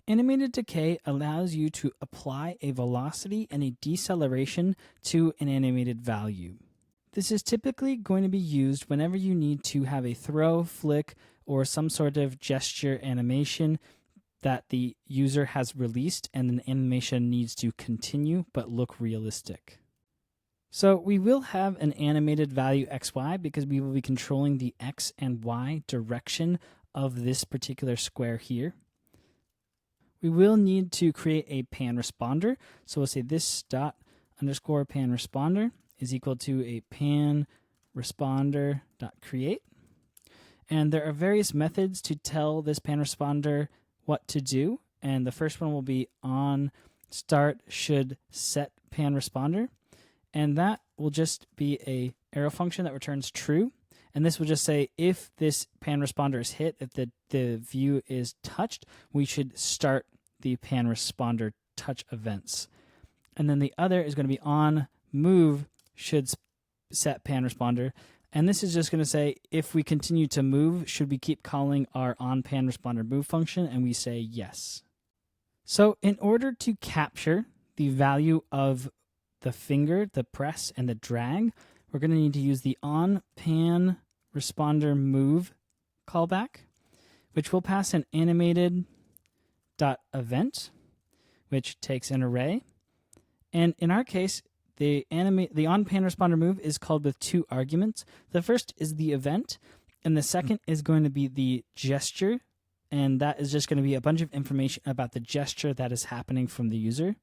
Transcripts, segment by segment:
Animated decay allows you to apply a velocity and a deceleration to an animated value. This is typically going to be used whenever you need to have a throw, flick, or some sort of gesture animation that the user has released and the animation needs to continue but look realistic. So we will have an animated value xy because we will be controlling the x and y direction of this particular square here. We will need to create a pan responder. So we'll say this dot underscore pan responder is equal to a pan responder dot create. And there are various methods to tell this pan responder what to do. And the first one will be on start should set pan responder. And that will just be a arrow function that returns true. And this will just say if this pan responder is hit, if the view is touched, we should start the pan responder touch events. And then the other is going to be on move should set pan responder. And this is just going to say if we continue to move, should we keep calling our on pan responder move function? And we say yes. So in order to capture the value of the finger, the press, and the drag, we're going to need to use the on pan responder move callback, which will pass an animated dot event, which takes an array. And in our case, the on pan responder move is called with two arguments. The first is the event, and the second is going to be the gesture, and that is just going to be a bunch of information about the gesture that is happening from the user.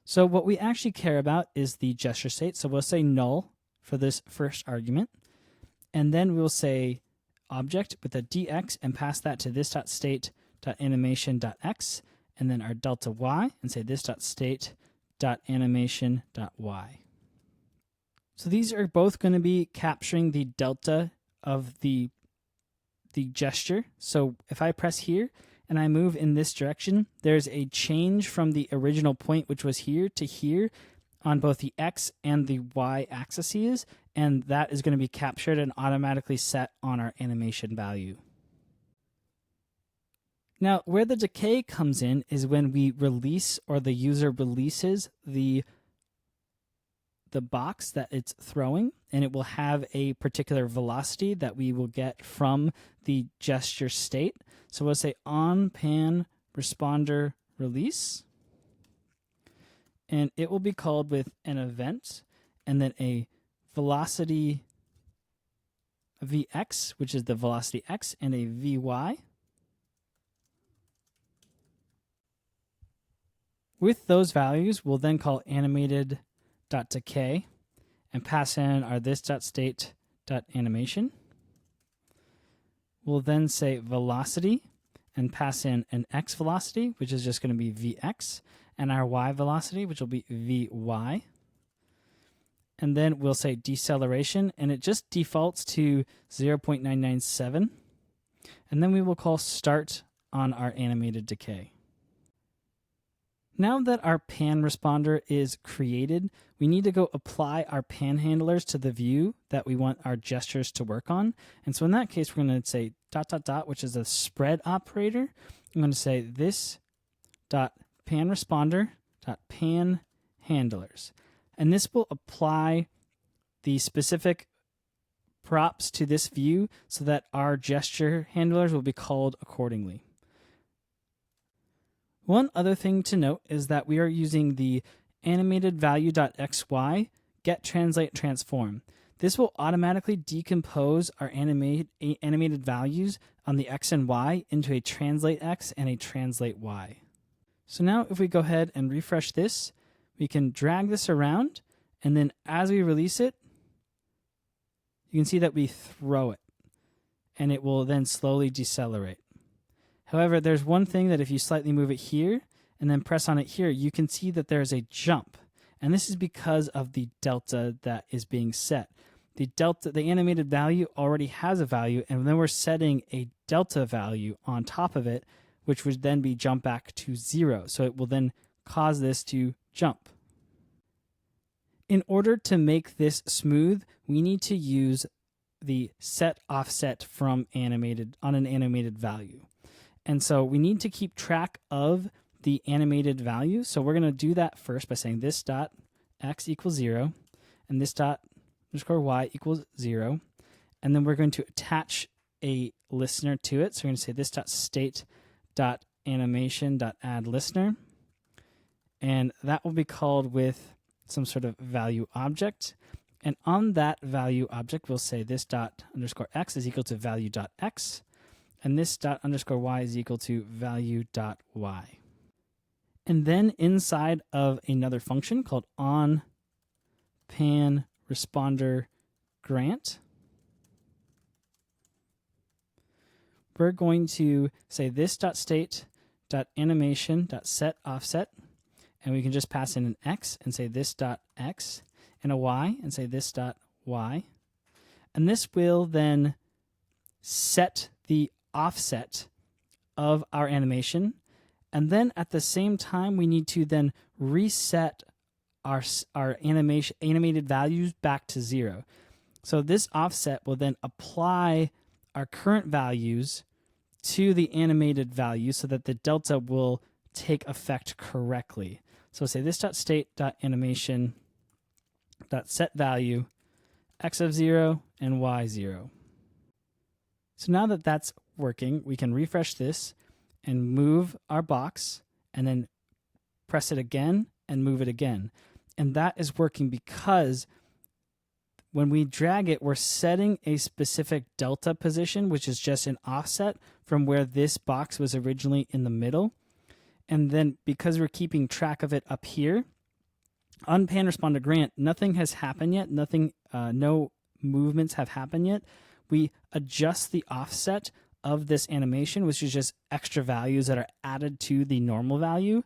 So what we actually care about is the gesture state. So we'll say null for this first argument, and then we'll say object with a dx and pass that to this dot state dot animation dot x, and then our delta y, and say this dot state dot animation dot y. So these are both going to be capturing the delta of the gesture. So if I press here and I move in this direction, there's a change from the original point, which was here, to here on both the x and the y axes, and that is going to be captured and automatically set on our animation value. Now, where the decay comes in is when we release, or the user releases the box that it's throwing, and it will have a particular velocity that we will get from the gesture state. So we'll say on pan responder release, and it will be called with an event and then a velocity Vx, which is the velocity x, and a Vy. With those values, we'll then call animated.decay and pass in our this.state.animation. We'll then say velocity and pass in an x velocity, which is just going to be Vx, and our y velocity, which will be Vy. And then we'll say deceleration, and it just defaults to 0.997. And then we will call start on our animated decay. Now that our pan responder is created, we need to go apply our pan handlers to the view that we want our gestures to work on. And so in that case, we're going to say ... which is a spread operator. I'm going to say this dot pan responder dot pan handlers. And this will apply the specific props to this view so that our gesture handlers will be called accordingly. One other thing to note is that we are using the animated value.xy get translate transform. This will automatically decompose our animated values on the x and y into a translate x and a translate y. So now if we go ahead and refresh this, we can drag this around, and then as we release it, you can see that we throw it, and it will then slowly decelerate. However, there's one thing that if you slightly move it here and then press on it here, you can see that there's a jump. And this is because of the delta that is being set. The animated value already has a value, and then we're setting a delta value on top of it, which would then be jump back to 0. So it will then cause this to jump. In order to make this smooth, we need to use the set offset from animated on an animated value. And so we need to keep track of the animated value. So we're going to do that first by saying this dot x equals 0 and this dot underscore y equals 0. And then we're going to attach a listener to it. So we're going to say this dot state dot animation dot add listener. And that will be called with some sort of value object. And on that value object, we'll say this dot underscore x is equal to value dot x. And this dot underscore y is equal to value dot y. And then inside of another function called on pan responder grant, we're going to say this dot state dot animation dot set offset, and we can just pass in an x and say this dot x, and a y and say this dot y. And this will then set the offset of our animation. And then at the same time, we need to then reset our animated values back to 0. So this offset will then apply our current values to the animated value so that the delta will take effect correctly. So say this dot state dot animation dot set value x of 0 and y 0. So now that that's working, we can refresh this and move our box and then press it again and move it again. And that is working because when we drag it, we're setting a specific delta position, which is just an offset from where this box was originally in the middle. And then because we're keeping track of it up here, on pan responder grant, nothing has happened yet. No movements have happened yet. We adjust the offset of this animation, which is just extra values that are added to the normal value.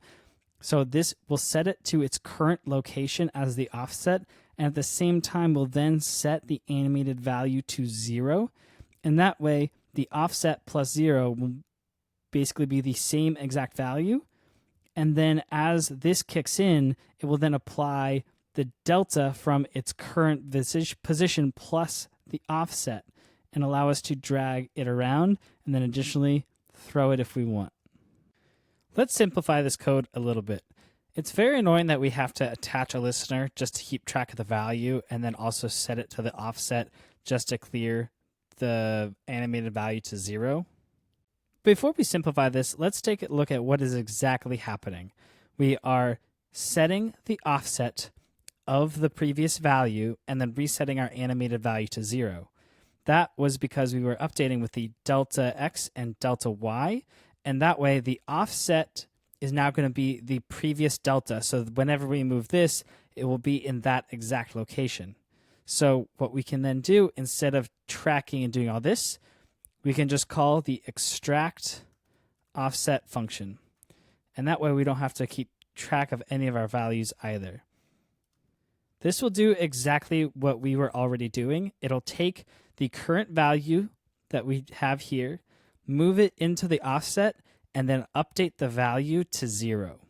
So this will set it to its current location as the offset, and at the same time will then set the animated value to 0. And that way, the offset plus 0 will basically be the same exact value. And then as this kicks in, it will then apply the delta from its current position plus the offset and allow us to drag it around and then additionally throw it if we want. Let's simplify this code a little bit. It's very annoying that we have to attach a listener just to keep track of the value and then also set it to the offset just to clear the animated value to 0. Before we simplify this, let's take a look at what is exactly happening. We are setting the offset of the previous value and then resetting our animated value to 0. That was because we were updating with the delta x and delta y, and that way the offset is now going to be the previous delta. So whenever we move this, it will be in that exact location. So what we can then do, instead of tracking and doing all this, we can just call the extract offset function. And that way we don't have to keep track of any of our values either. This will do exactly what we were already doing. It'll take the current value that we have here, move it into the offset, and then update the value to 0.